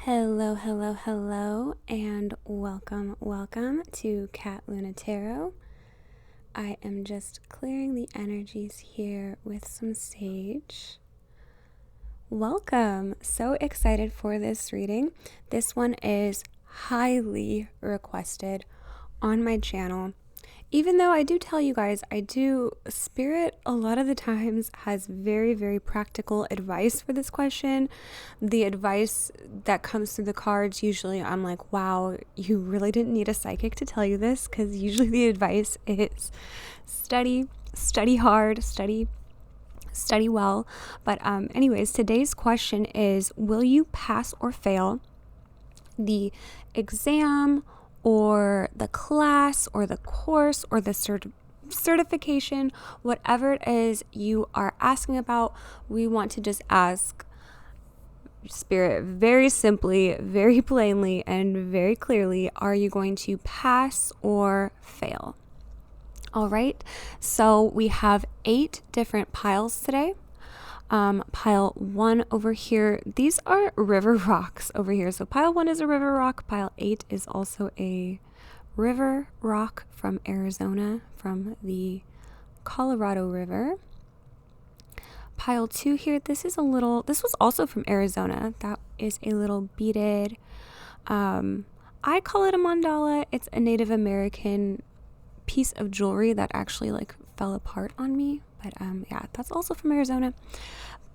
Hello, hello, hello, and welcome to Cat Luna Tarot. I am just clearing the energies here with some sage. Welcome! So excited for this reading. This one is highly requested on my channel. Even though I do tell you guys, Spirit a lot of the times has very, very practical advice for this question. The advice that comes through the cards, usually I'm like, wow, you really didn't need a psychic to tell you this, because usually the advice is study hard, study well. But anyways, today's question is, will you pass or fail the exam or the class or the course or the certification, whatever it is you are asking about? We want to just ask Spirit very simply, very plainly, and very clearly, are you going to pass or fail? All right, so we have 8 different piles today. Pile 1 over here, these are river rocks over here. So pile 1 is a river rock. Pile 8 is also a river rock from Arizona, from the Colorado River. Pile 2 here, this was also from Arizona. That is a little beaded, I call it a mandala. It's a Native American piece of jewelry that actually fell apart on me. But yeah, that's also from Arizona.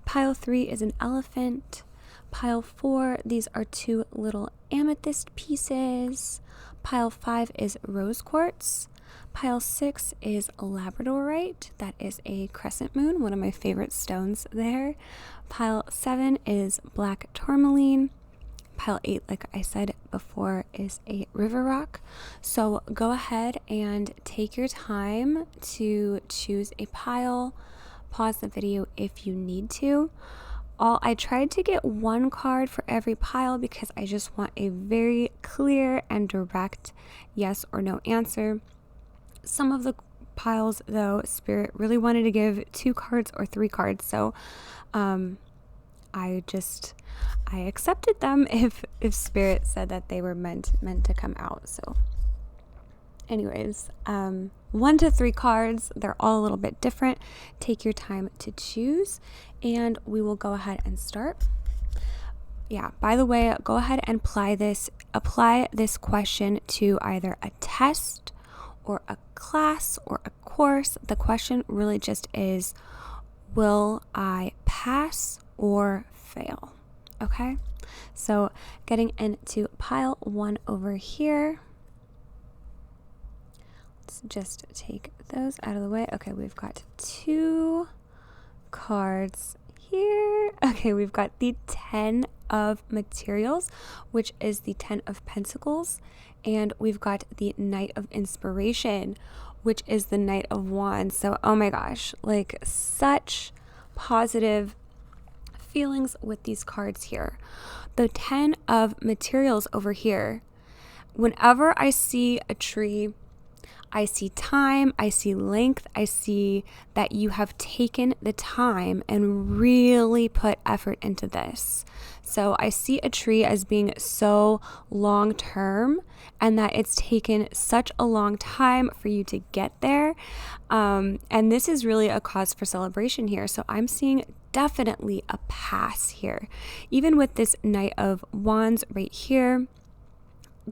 Pile 3 is an elephant. Pile 4, these are 2 little amethyst pieces. Pile 5 is rose quartz. Pile 6 is labradorite. That is a crescent moon, one of my favorite stones there. Pile 7 is black tourmaline. Pile 8, like I said before, is a river rock. So go ahead and take your time to choose a pile. Pause the video if you need to. I tried to get 1 card for every pile because I just want a very clear and direct yes or no answer. Some of the piles, though, Spirit really wanted to give 2 cards or 3 cards. So I accepted them if Spirit said that they were meant to come out. So anyways, 1 to 3 cards, they're all a little bit different. Take your time to choose, and we will go ahead and start. Yeah, by the way, go ahead and apply this question to either a test or a class or a course. The question really just is, will I pass or fail? Okay, so getting into pile 1 over here. Let's just take those out of the way. Okay, we've got 2 cards here. Okay, we've got the 10 of materials, which is the 10 of pentacles, and we've got the Knight of inspiration, which is the Knight of wands. So oh my gosh, such positive feelings with these cards here. The 10 of materials over here, whenever I see a tree, I see time, I see length, I see that you have taken the time and really put effort into this. So I see a tree as being so long term, and that it's taken such a long time for you to get there. And this is really a cause for celebration here. So I'm seeing definitely a pass here. Even with this Knight of wands right here,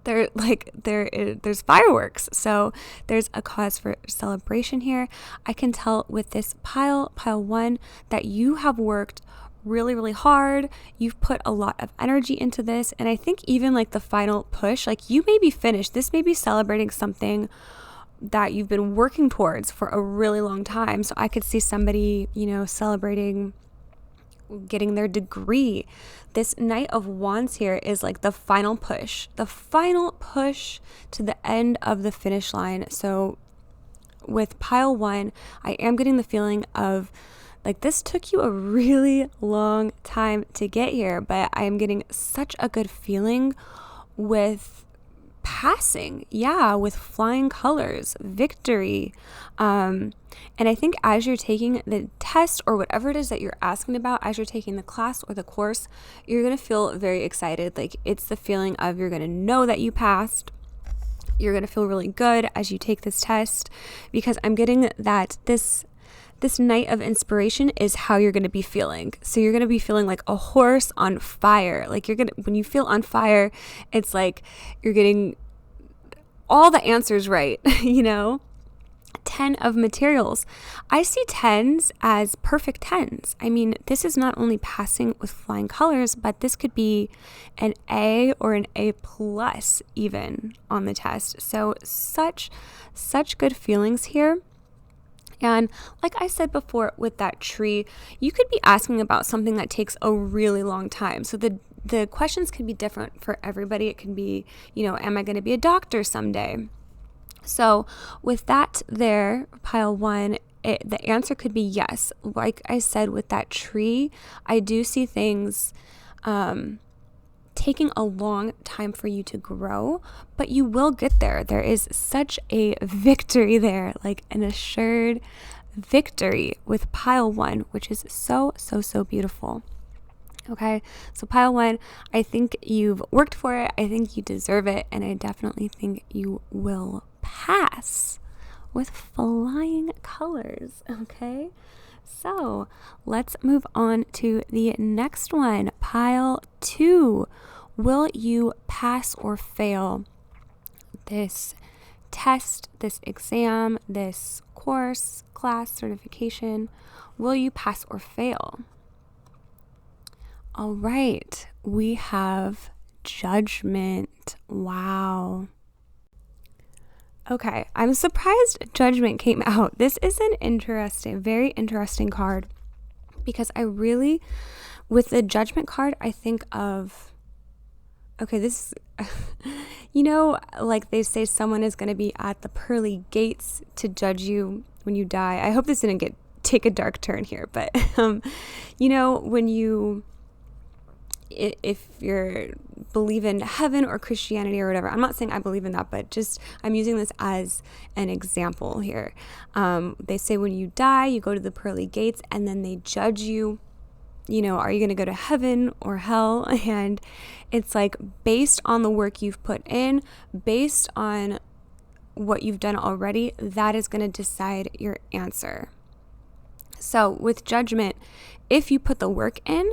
there's fireworks, so there's a cause for celebration here. I can tell with this pile 1, that you have worked really, really hard. You've put a lot of energy into this, and I think even the final push, you may be finished. This may be celebrating something that you've been working towards for a really long time. So I could see somebody, celebrating getting their degree. This Knight of wands here is the final push to the end of the finish line. So with pile 1, I am getting the feeling of this took you a really long time to get here, but I am getting such a good feeling with passing, yeah, with flying colors, victory. And I think as you're taking the test or whatever it is that you're asking about, as you're taking the class or the course, you're going to feel very excited. Like it's the feeling of you're going to know that you passed. You're going to feel really good as you take this test, because I'm getting that this night of inspiration is how you're going to be feeling. So you're going to be feeling like a horse on fire. Like when you feel on fire, it's like you're getting all the answers right, 10 of materials. I see 10s as perfect 10s. I mean, this is not only passing with flying colors, but this could be an A or an A plus even on the test. So such good feelings here. And like I said before with that tree, you could be asking about something that takes a really long time. So the questions can be different for everybody. It can be, am I going to be a doctor someday? So with that there, pile 1, the answer could be yes. Like I said with that tree, I do see things taking a long time for you to grow, but you will get there. There is such a victory there, like an assured victory with pile 1, which is so beautiful. Okay, so pile 1, I think you've worked for it. I think you deserve it. And I definitely think you will pass with flying colors. Okay, so let's move on to the next one. Pile 2. Will you pass or fail this test, this exam, this course, class, certification? Will you pass or fail? All right, we have judgment. Wow. Okay, I'm surprised judgment came out. This is an very interesting card, because with the judgment card, I think of, okay, this, like they say someone is going to be at the pearly gates to judge you when you die. I hope this didn't take a dark turn here, but, if you're believe in heaven or Christianity or whatever, I'm not saying I believe in that, but just I'm using this as an example here. They say when you die, you go to the pearly gates and then they judge you. Are you going to go to heaven or hell? And it's like based on the work you've put in, based on what you've done already, that is going to decide your answer. So with judgment, if you put the work in,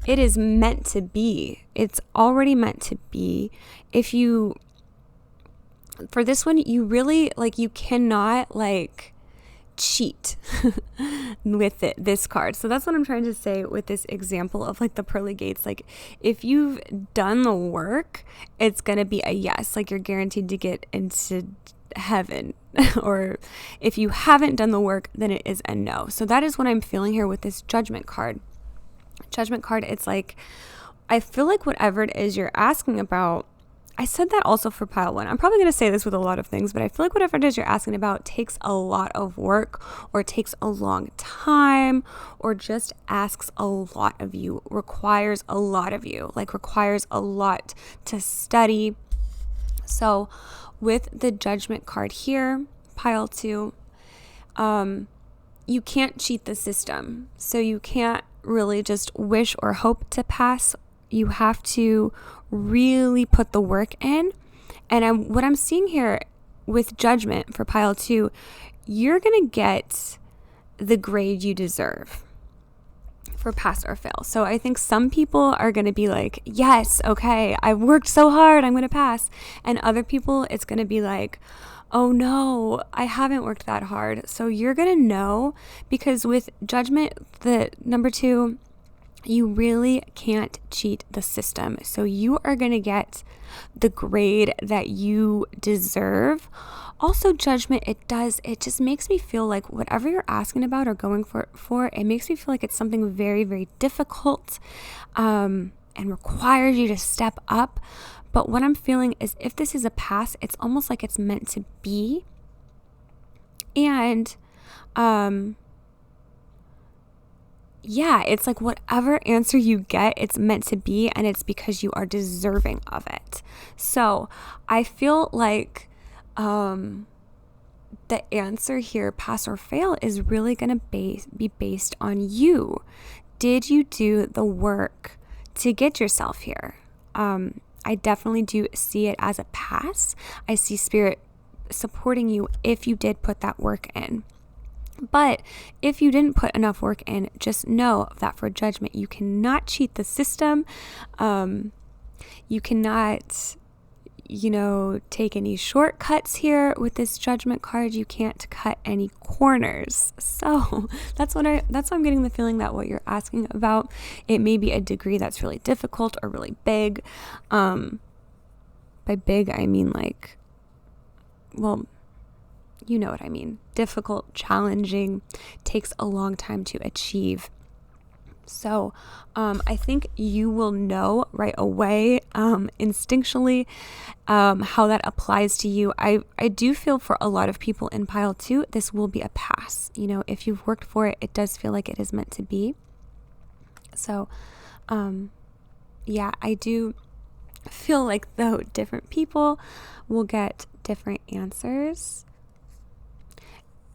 it is meant to be. It's already meant to be. For this one, you really, you cannot, cheat with this card. So that's what I'm trying to say with this example of, the pearly gates. If you've done the work, it's going to be a yes. You're guaranteed to get into heaven. Or if you haven't done the work, then it is a no. So that is what I'm feeling here with this judgment card. Judgment card, it's I feel like whatever it is you're asking about, I said that also for pile 1. I'm probably going to say this with a lot of things, but I feel like whatever it is you're asking about takes a lot of work, or takes a long time, or just asks a lot of you, requires a lot of you, requires a lot to study. So with the judgment card here, pile 2, you can't cheat the system. So you can't really just wish or hope to pass. You have to really put the work in. And what I'm seeing here with judgment for pile 2, you're going to get the grade you deserve for pass or fail. So I think some people are going to be like, yes, okay, I've worked so hard, I'm going to pass. And other people, it's going to be like, oh no, I haven't worked that hard. So you're going to know, because with judgment, the number 2, you really can't cheat the system. So you are going to get the grade that you deserve. Also, judgment, it just makes me feel like whatever you're asking about or going for, it makes me feel like it's something very, very difficult, and requires you to step up. But what I'm feeling is if this is a pass, it's almost like it's meant to be. And yeah, it's like whatever answer you get, it's meant to be, and it's because you are deserving of it. So I feel like the answer here, pass or fail, is really going to be based on you. Did you do the work to get yourself here? I definitely do see it as a pass. I see Spirit supporting you if you did put that work in. But if you didn't put enough work in, just know that for judgment, you cannot cheat the system. You cannot, take any shortcuts here with this judgment card. You can't cut any corners. So that's why I'm getting the feeling that what you're asking about, it may be a degree that's really difficult or really big. By big, I mean like, well, you know what I mean. Difficult, challenging, takes a long time to achieve. So I think you will know right away, instinctually, how that applies to you. I do feel for a lot of people in pile 2, this will be a pass. If you've worked for it, it does feel like it is meant to be. So, yeah, I do feel like though different people will get different answers.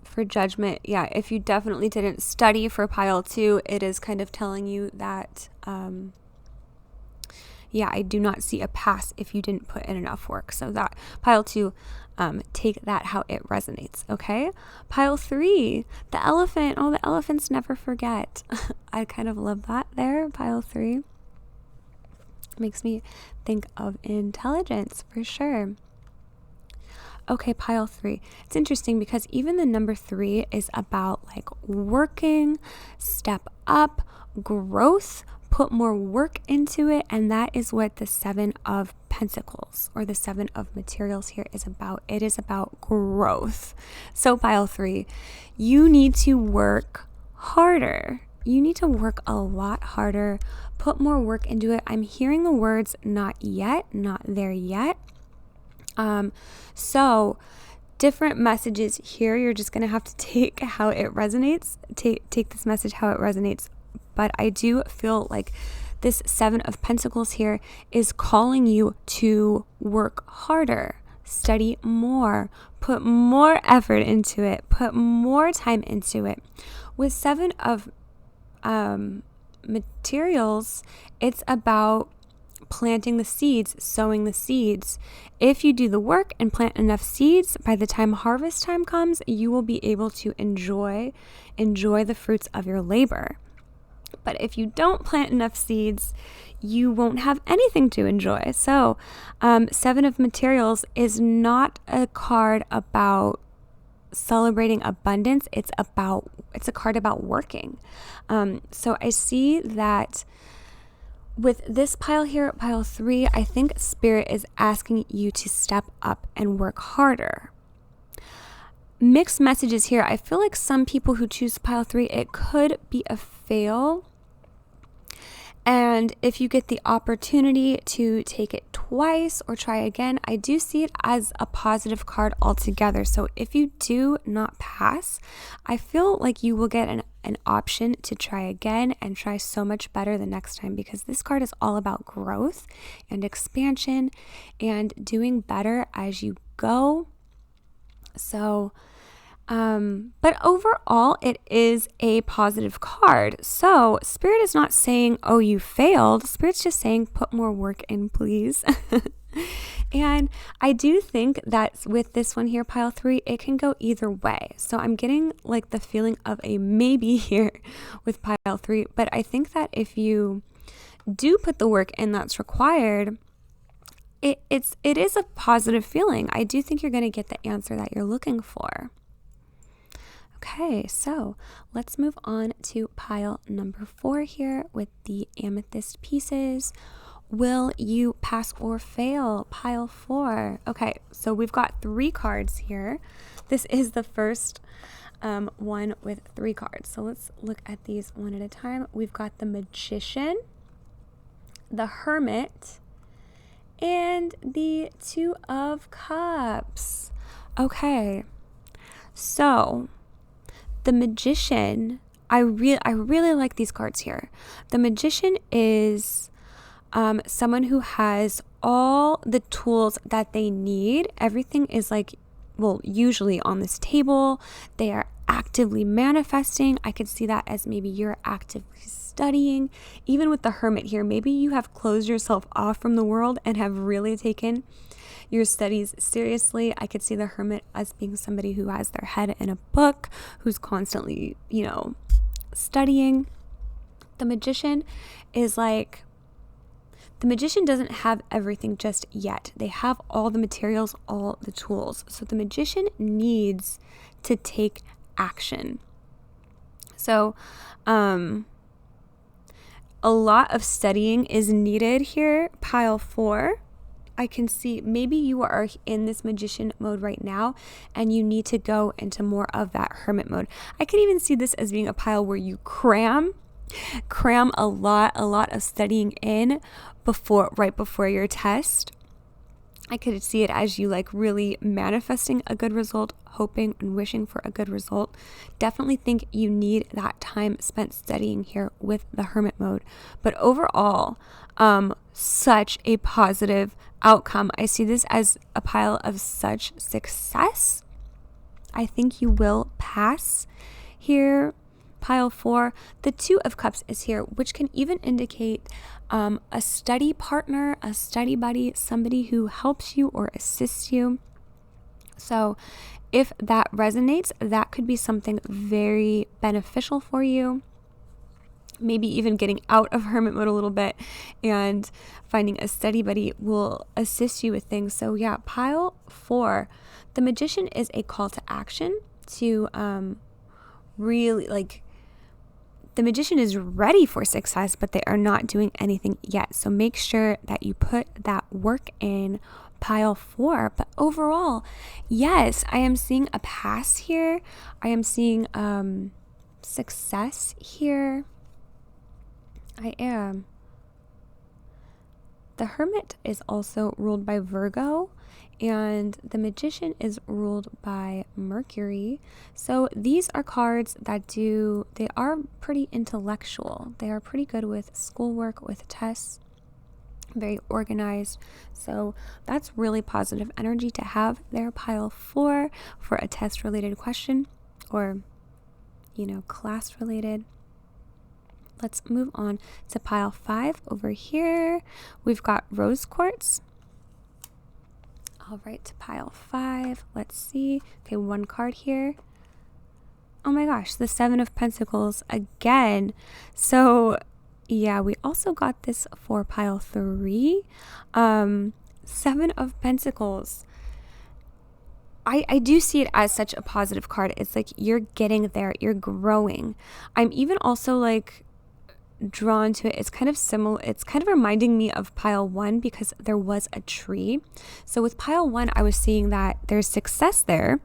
For judgment, yeah, if you definitely didn't study for pile 2, it is kind of telling you that, I do not see a pass if you didn't put in enough work. So that pile 2, take that how it resonates, okay? Pile 3, the elephant. Oh, the elephants never forget. I kind of love that there, pile 3. Makes me think of intelligence for sure. Okay, pile 3. It's interesting because even the number 3 is about like working, step up, growth, put more work into it. And that is what the 7 of Pentacles or the 7 of materials here is about. It is about growth. So pile 3, you need to work harder. You need to work a lot harder, put more work into it. I'm hearing the words not yet, not there yet. So different messages here. You're just going to have to take how it resonates, take this message how it resonates. But I do feel like this 7 of Pentacles here is calling you to work harder, study more, put more effort into it, put more time into it. With 7 of materials, it's about planting the seeds, sowing the seeds. If you do the work and plant enough seeds, by the time harvest time comes, you will be able to enjoy the fruits of your labor. But if you don't plant enough seeds, you won't have anything to enjoy. So 7 of materials is not a card about celebrating abundance. It's a card about working. So I see that with this pile here, pile 3, I think Spirit is asking you to step up and work harder. Mixed messages here. I feel like some people who choose pile 3, it could be a fail. And if you get the opportunity to take it twice or try again, I do see it as a positive card altogether. So if you do not pass, I feel like you will get an option to try again and try so much better the next time, because this card is all about growth and expansion and doing better as you go. So but overall, it is a positive card. So Spirit is not saying, oh, you failed. Spirit's just saying, put more work in, please. And I do think that with this one here, pile 3, it can go either way. So I'm getting like the feeling of a maybe here with pile 3. But I think that if you do put the work in that's required, it is a positive feeling. I do think you're going to get the answer that you're looking for. Okay, so let's move on to pile number 4 here with the amethyst pieces. Will you pass or fail? Pile 4. Okay, so we've got 3 cards here. This is the first one with 3 cards. So let's look at these one at a time. We've got the Magician, the Hermit, and the 2 of Cups. Okay, so the Magician, I really like these cards here. The Magician is someone who has all the tools that they need. Everything is like, well, usually on this table. They are actively manifesting. I could see that as maybe you're actively studying. Even with the Hermit here, maybe you have closed yourself off from the world and have really taken your studies seriously. I could see the Hermit as being somebody who has their head in a book, who's constantly, studying. The Magician is like, the Magician doesn't have everything just yet. They have all the materials, all the tools. So the Magician needs to take action. So, a lot of studying is needed here. Pile 4. I can see maybe you are in this Magician mode right now and you need to go into more of that Hermit mode. I could even see this as being a pile where you cram a lot of studying in right before your test. I could see it as you like really manifesting a good result, hoping and wishing for a good result. Definitely think you need that time spent studying here with the Hermit mode. But overall, such a positive outcome. I see this as a pile of such success. I think you will pass here. Pile 4, the 2 of Cups is here, which can even indicate a study partner, a study buddy, somebody who helps you or assists you. So if that resonates, that could be something very beneficial for you. Maybe even getting out of Hermit mode a little bit and finding a study buddy will assist you with things. So yeah, pile 4, the Magician is a call to action to really like, the Magician is ready for success, but they are not doing anything yet. So make sure that you put that work in pile 4. But overall, yes, I am seeing a pass here. I am seeing success here. I am. The Hermit is also ruled by Virgo, and the Magician is ruled by Mercury. So these are cards that they are pretty intellectual. They are pretty good with schoolwork, with tests, very organized. So that's really positive energy to have there. Pile 4 for a test related question or, class related. Let's move on to pile 5 over here. We've got rose quartz. All right, to pile 5. Let's see. Okay, one card here. Oh my gosh, the 7 of Pentacles again. So yeah, we also got this for pile 3. 7 of Pentacles. I do see it as such a positive card. It's like you're getting there, you're growing. I'm even also like drawn to it. It's kind of similar. It's kind of reminding me of pile 1 because there was a tree. So with pile 1, I was seeing that there's success there,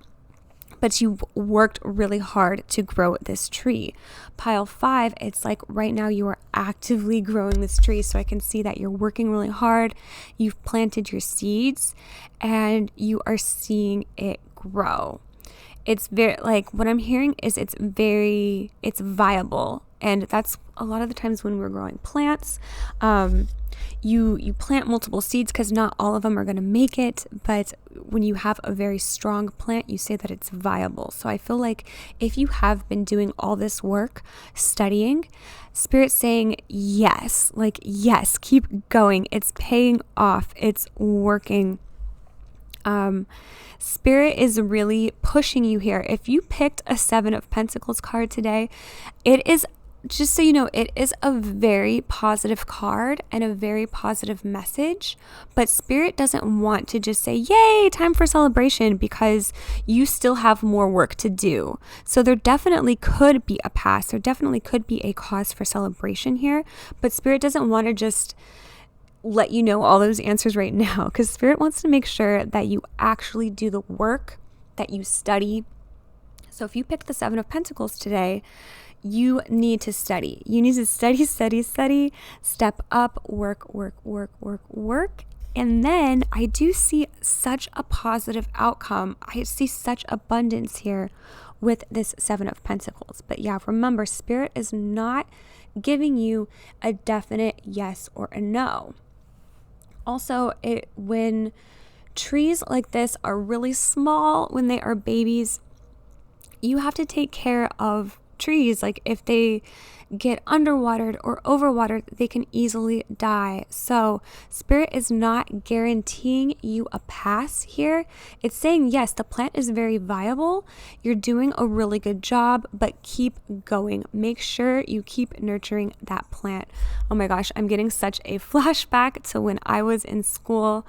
but you worked really hard to grow this tree. Pile 5, it's like right now you are actively growing this tree. So I can see that you're working really hard. You've planted your seeds and you are seeing it grow. It's very, like, what I'm hearing is it's viable. And that's a lot of the times when we're growing plants, you plant multiple seeds because not all of them are going to make it. But when you have a very strong plant, you say that it's viable. So I feel like if you have been doing all this work, studying, Spirit's saying yes, keep going. It's paying off. It's working. Spirit is really pushing you here. If you picked a 7 of Pentacles card today, it is, just so you know, it is a very positive card and a very positive message, but Spirit doesn't want to just say, yay, time for celebration, because you still have more work to do. So there definitely could be a pass. There definitely could be a cause for celebration here, but Spirit doesn't want to just let you know all those answers right now, because Spirit wants to make sure that you actually do the work, that you study. So if you picked the 7 of Pentacles today, you need to study. You need to study, step up, work. And then I do see such a positive outcome. I see such abundance here with this Seven of Pentacles. But yeah, remember, Spirit is not giving you a definite yes or a no. Also, when trees like this are really small, when they are babies, you have to take care of trees. Like if they get underwatered or overwatered, they can easily die. So Spirit is not guaranteeing you a pass here. It's saying, yes, the plant is very viable. You're doing a really good job, but keep going. Make sure you keep nurturing that plant. Oh my gosh, I'm getting such a flashback to when I was in school.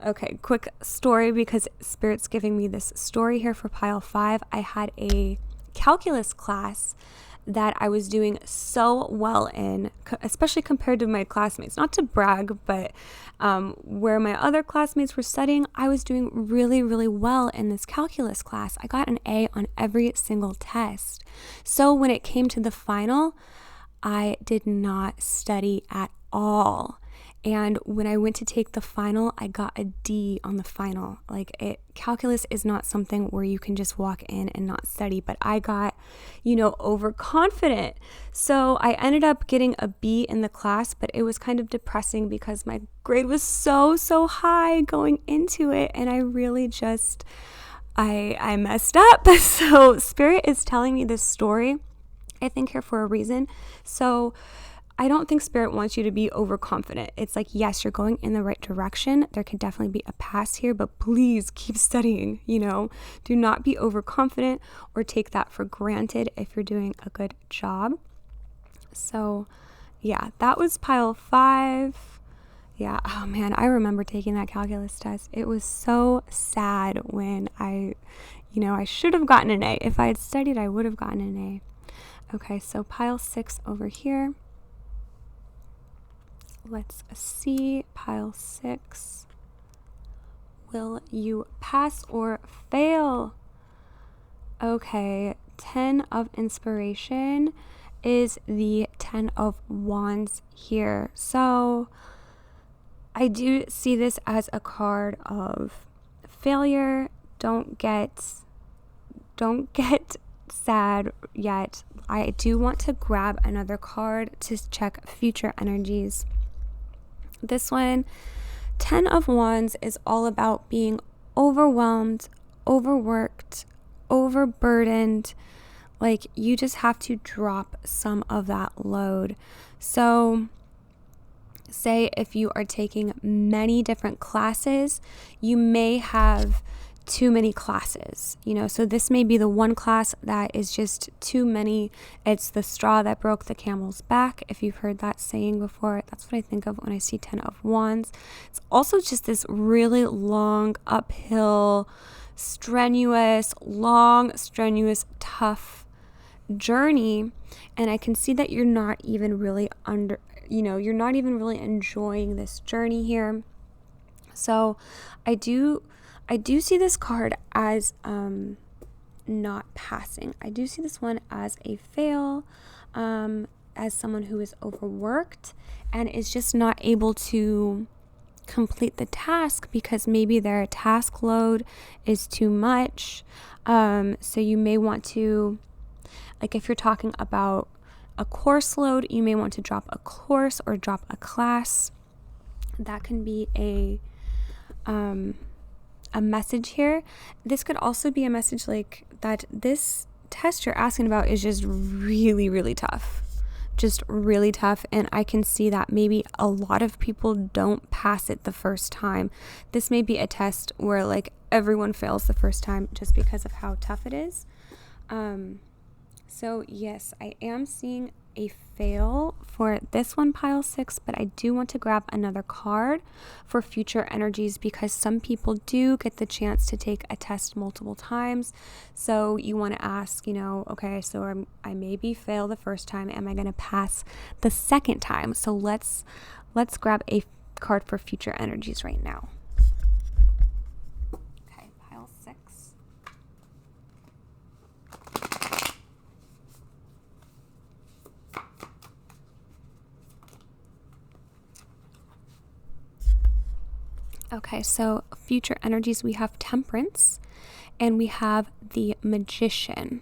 Okay, quick story, because Spirit's giving me this story here for pile 5. I had a calculus class that I was doing so well in, especially compared to my classmates. Not to brag, but where my other classmates were studying, I was doing really, really well in this calculus class. I got an A on every single test. So when it came to the final, I did not study at all. And when I went to take the final, I got a D on the final. Calculus is not something where you can just walk in and not study, but I got, overconfident. So I ended up getting a B in the class, but it was kind of depressing because my grade was so high going into it. And I really just, I messed up. So Spirit is telling me this story, I think, here for a reason. So I don't think Spirit wants you to be overconfident. It's like, yes, you're going in the right direction. There could definitely be a pass here, but please keep studying, Do not be overconfident or take that for granted if you're doing a good job. So yeah, that was pile 5. Yeah, oh man, I remember taking that calculus test. It was so sad when I should have gotten an A. If I had studied, I would have gotten an A. Okay, so pile 6 over here. Let's see, pile 6. Will you pass or fail? Okay, 10 of inspiration is the 10 of wands here. So I do see this as a card of failure. Don't get sad yet. I do want to grab another card to check future energies. This one, 10 of Wands, is all about being overwhelmed, overworked, overburdened. Like, you just have to drop some of that load. So say if you are taking many different classes, you may have too many classes, so this may be the one class that is just too many. It's the straw that broke the camel's back. If you've heard that saying before, that's what I think of when I see 10 of Wands. It's also just this really long, uphill, strenuous, tough journey. And I can see that you're not even really enjoying this journey here. So I do see this card as not passing. I do see this one as a fail, as someone who is overworked and is just not able to complete the task because maybe their task load is too much. So you may want to, if you're talking about a course load, you may want to drop a course or drop a class. That can be a message here. This could also be a message that this test you're asking about is just really, really tough. Just really tough. And I can see that maybe a lot of people don't pass it the first time. This may be a test where everyone fails the first time just because of how tough it is. So yes, I am seeing a fail for this one, pile 6, but I do want to grab another card for future energies because some people do get the chance to take a test multiple times. So you want to ask, okay, so I maybe fail the first time. Am I going to pass the second time? So let's grab a card for future energies right now. Okay, pile 6. Okay, so future energies, we have Temperance and we have the Magician.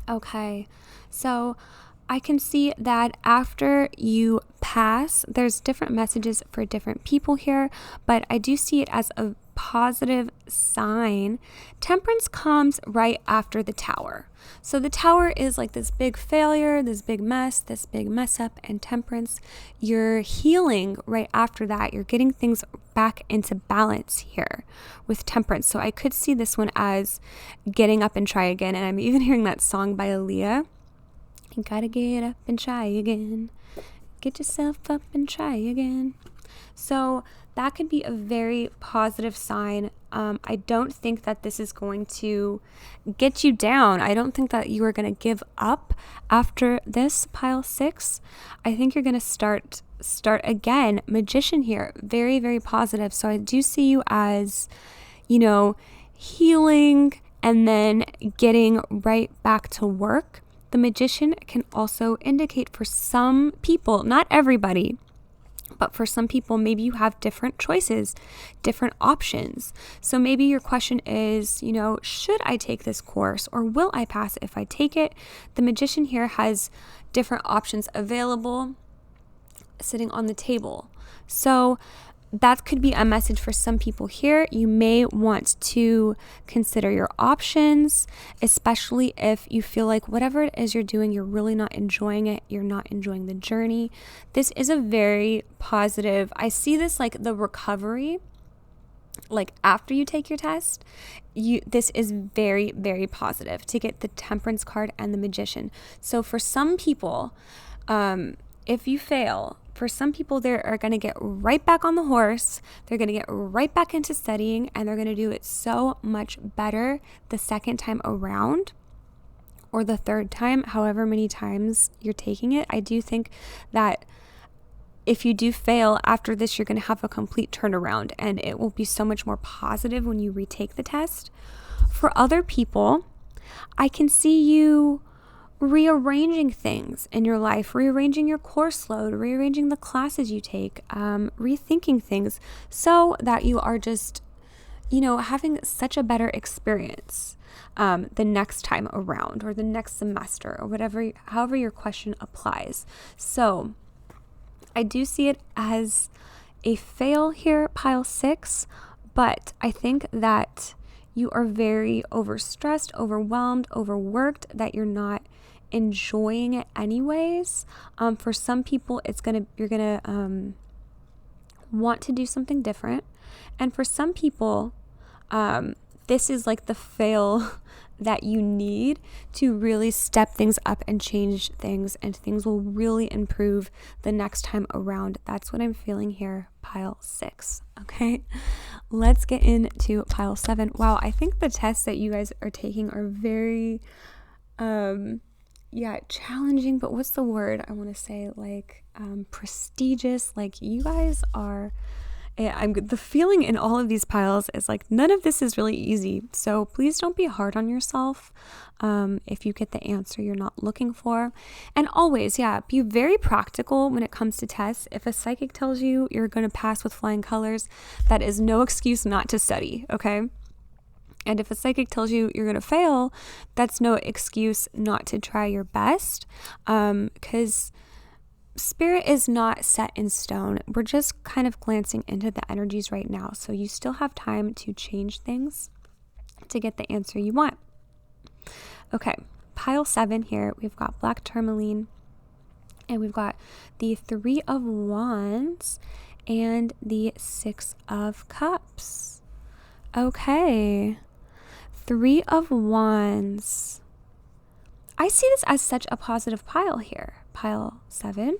Okay, so I can see that after you pass, there's different messages for different people here, but I do see it as a positive sign. Temperance comes right after the Tower. So the Tower is like this big failure, this big mess up, and Temperance, you're healing right after that. You're getting things back into balance here with Temperance. So I could see this one as getting up and try again. And I'm even hearing that song by Aaliyah. You gotta get up and try again. Get yourself up and try again. So that could be a very positive sign. I don't think that this is going to get you down. I don't think that you are going to give up after this pile 6. I think you're going to start again. Magician here, very, very positive. So I do see you as, healing and then getting right back to work. The Magician can also indicate for some people, not everybody, but for some people, maybe you have different choices, different options. So maybe your question is, should I take this course or will I pass it if I take it? The Magician here has different options available sitting on the table. So that could be a message for some people here. You may want to consider your options, especially if you feel like whatever it is you're doing, you're really not enjoying it. You're not enjoying the journey. This is a very positive. I see this like the recovery, like after you take your test. This is very, very positive to get the Temperance card and the Magician. So for some people, if you fail, for some people, they are going to get right back on the horse. They're going to get right back into studying, and they're going to do it so much better the second time around or the third time, however many times you're taking it. I do think that if you do fail after this, you're going to have a complete turnaround, and it will be so much more positive when you retake the test. For other people, I can see you rearranging things in your life, rearranging your course load, rearranging the classes you take, rethinking things so that you are just, having such a better experience the next time around or the next semester or whatever, however your question applies. So I do see it as a fail here, pile 6, but I think that you are very overstressed, overwhelmed, overworked, that you're not enjoying it anyways. For some people, you're gonna want to do something different, and for some people, this is like the fail that you need to really step things up and change things, and things will really improve the next time around. That's what I'm feeling here, pile 6. Okay, let's get into pile 7. Wow, I think the tests that you guys are taking are very challenging, but what's the word I want to say, like prestigious. Like, you guys are, the feeling in all of these piles is like none of this is really easy. So please don't be hard on yourself if you get the answer you're not looking for. And always, be very practical when it comes to tests. If a psychic tells you you're going to pass with flying colors, that is no excuse not to study, okay? And if a psychic tells you you're going to fail, that's no excuse not to try your best, because spirit is not set in stone. We're just kind of glancing into the energies right now. So you still have time to change things to get the answer you want. Okay, pile 7 here. We've got black tourmaline, and we've got the 3 of Wands and the 6 of Cups. Okay. 3 of Wands. I see this as such a positive pile here. Pile 7.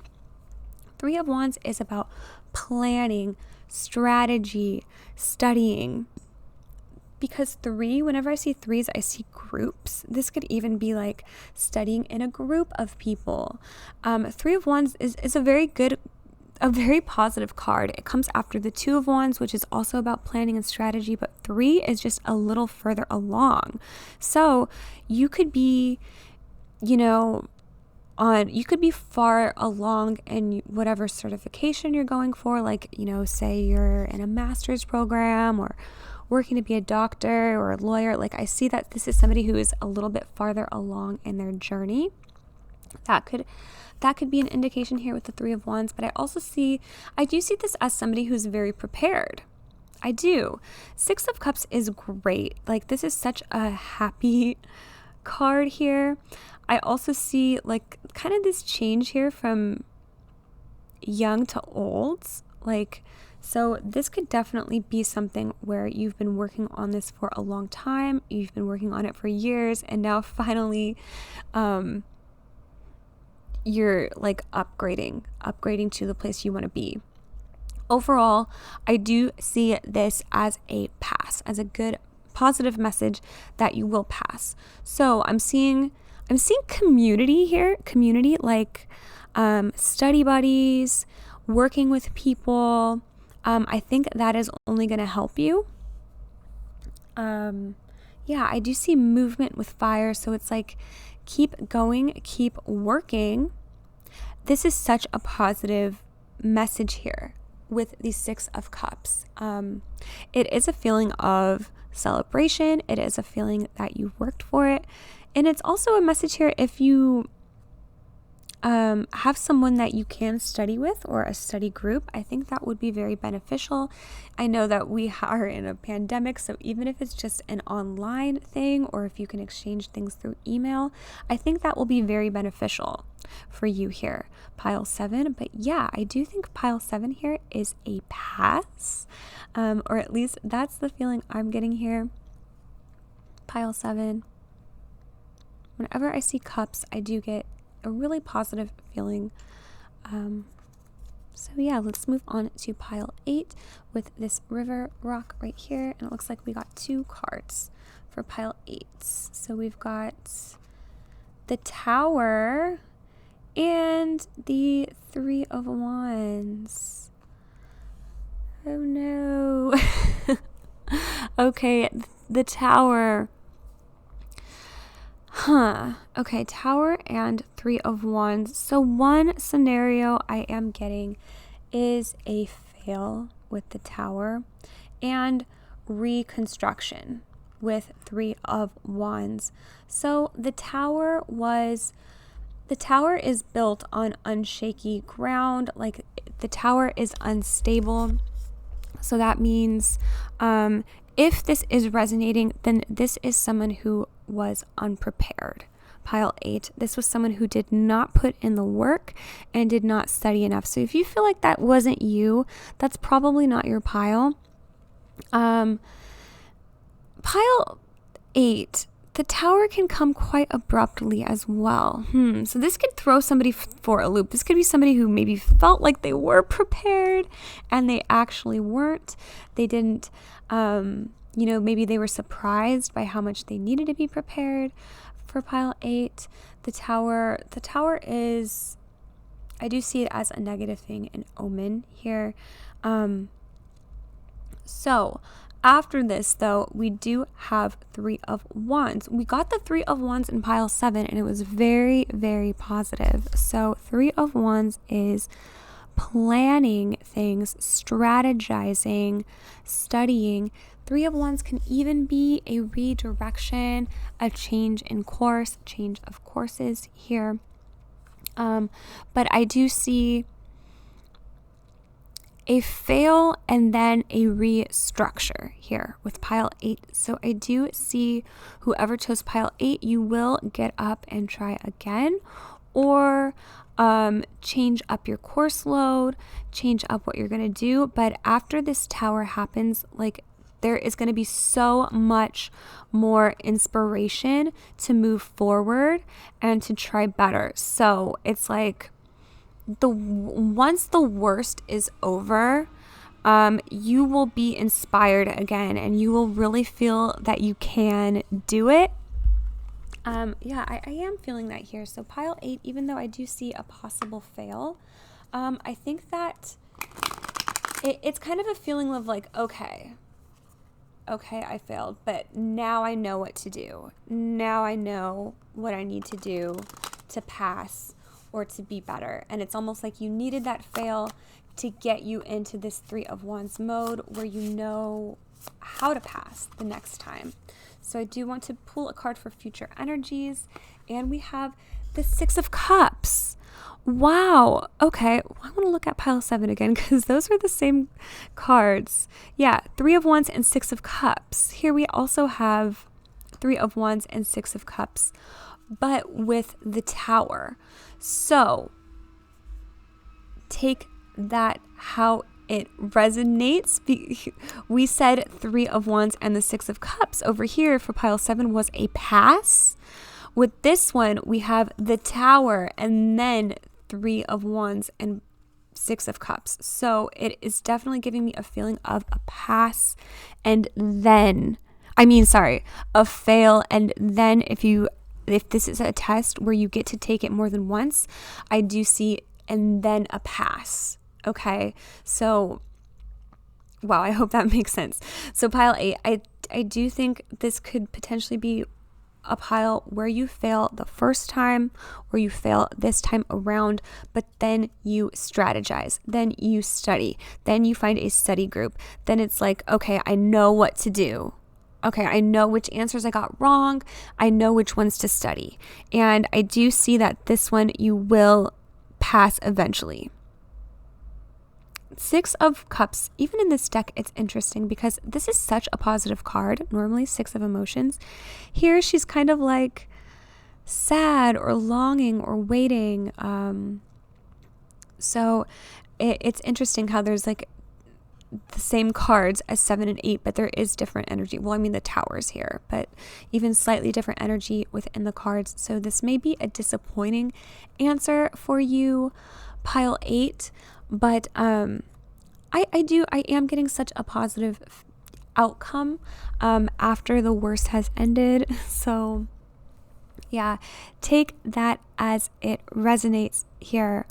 3 of Wands is about planning, strategy, studying. Because 3, whenever I see 3s, I see groups. This could even be like studying in a group of people. 3 of Wands is a very positive card. It comes after the 2 of Wands, which is also about planning and strategy, but 3 is just a little further along. So you could be, you could be far along in whatever certification you're going for, like, say you're in a master's program or working to be a doctor or a lawyer. Like I see that this is somebody who is a little bit farther along in their journey. That could be an indication here with the Three of Wands, but I do see this as somebody who's very prepared. I do. Six of Cups is great. Like this is such a happy card here. I also see like kind of this change here from young to old. Like, so this could definitely be something where you've been working on this for a long time. You've been working on it for years, and now finally, you're like upgrading to the place you want to be. Overall, I do see this as a pass, as a good positive message that you will pass. So I'm seeing community here, like study buddies, working with people. I think that is only going to help you. I do see movement with fire. So it's like, keep going, keep working. This is such a positive message here with the Six of Cups. It is a feeling of celebration. It is a feeling that you worked for it. And it's also a message here if you have someone that you can study with or a study group. I think that would be very beneficial. I know that we are in a pandemic, so even if it's just an online thing or if you can exchange things through email, I think that will be very beneficial for you here, pile 7. But yeah, I do think pile 7 here is a pass, or at least that's the feeling I'm getting here. Pile 7. Whenever I see cups, I do get a really positive feeling. So yeah, let's move on to pile 8 with this river rock right here. And it looks like we got 2 cards for pile 8. So we've got the Tower and the Three of Wands. Oh no. Okay, the Tower. Okay, Tower and Three of Wands. So one scenario I am getting is a fail with the Tower and reconstruction with Three of Wands. So the Tower is built on unshaky ground. Like the Tower is unstable. So that means if this is resonating, then this is someone who was unprepared. Pile 8, this was someone who did not put in the work and did not study enough. So if you feel like that wasn't you, that's probably not your pile. Pile 8, the Tower can come quite abruptly as well. So this could throw somebody for a loop. This could be somebody who maybe felt like they were prepared and they actually weren't. They didn't, maybe they were surprised by how much they needed to be prepared. For pile 8, the Tower is, I do see it as a negative thing, an omen here. So after this, though, we do have Three of Wands. We got the Three of Wands in pile 7, and it was very, very positive. So Three of Wands is planning things, strategizing, studying. Three of Wands can even be a redirection, a change in course, change of courses here. But I do see a fail and then a restructure here with pile 8. So I do see whoever chose pile 8, you will get up and try again, or change up your course load, change up what you're going to do. But after this Tower happens, like, there is going to be so much more inspiration to move forward and to try better. So it's like once the worst is over, you will be inspired again and you will really feel that you can do it. I am feeling that here. So pile 8, even though I do see a possible fail, I think that it's kind of a feeling of like, okay, I failed, but now I know what to do. Now I know what I need to do to pass or to be better. And it's almost like you needed that fail to get you into this Three of Wands mode where you know how to pass the next time. So I do want to pull a card for future energies, and we have the Six of Cups. Wow. Okay. I want to look at pile 7 again because those are the same cards. Yeah. 3 of Wands and 6 of Cups. Here we also have 3 of Wands and 6 of Cups, but with the Tower. So take that how it resonates. We said 3 of Wands and the 6 of Cups over here for pile 7 was a pass. With this one, we have the Tower and then 3 of Wands and 6 of Cups. So it is definitely giving me a feeling of a pass and then, a fail. And then if this is a test where you get to take it more than once, I do see, and then a pass. Okay. So, wow, I hope that makes sense. So pile 8, I do think this could potentially be a pile where you fail the first time or you fail this time around, but then you strategize, then you study, then you find a study group. Then it's like, okay, I know what to do. Okay, I know which answers I got wrong. I know which ones to study. And I do see that this one you will pass eventually. 6 of Cups, even in this deck, it's interesting because this is such a positive card. Normally 6 of Emotions. Here she's kind of like sad or longing or waiting. So it's interesting how there's like the same cards as 7 and 8, but there is different energy. Well, the Tower's here, but even slightly different energy within the cards. So this may be a disappointing answer for you, pile 8. But I am getting such a positive outcome after the worst has ended. So yeah, take that as it resonates here.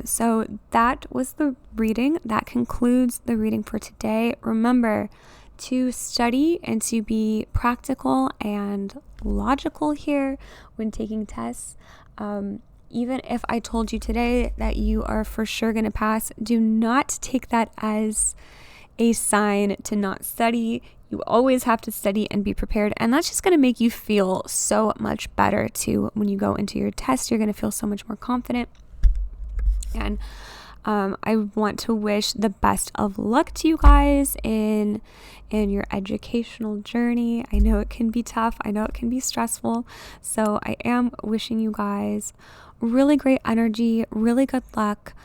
So that was the reading. That concludes the reading for today. Remember to study and to be practical and logical here when taking tests. Even if I told you today that you are for sure going to pass, do not take that as a sign to not study. You always have to study and be prepared. And that's just going to make you feel so much better too. When you go into your test, you're going to feel so much more confident. And I want to wish the best of luck to you guys in your educational journey. I know it can be tough. I know it can be stressful. So I am wishing you guys really great energy, really good luck.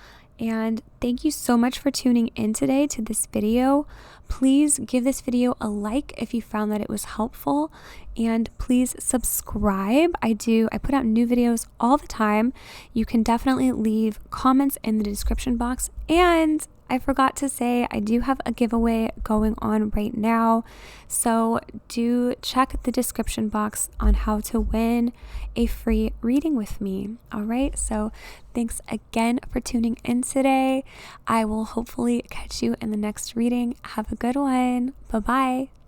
And thank you so much for tuning in today to this video. Please give this video a like if you found that it was helpful, and please subscribe. I put out new videos all the time. You can definitely leave comments in the description box, and I forgot to say I do have a giveaway going on right now, so do check the description box on how to win a free reading with me. All right, so thanks again for tuning in today. I will hopefully catch you in the next reading. Have a good one. Bye-bye.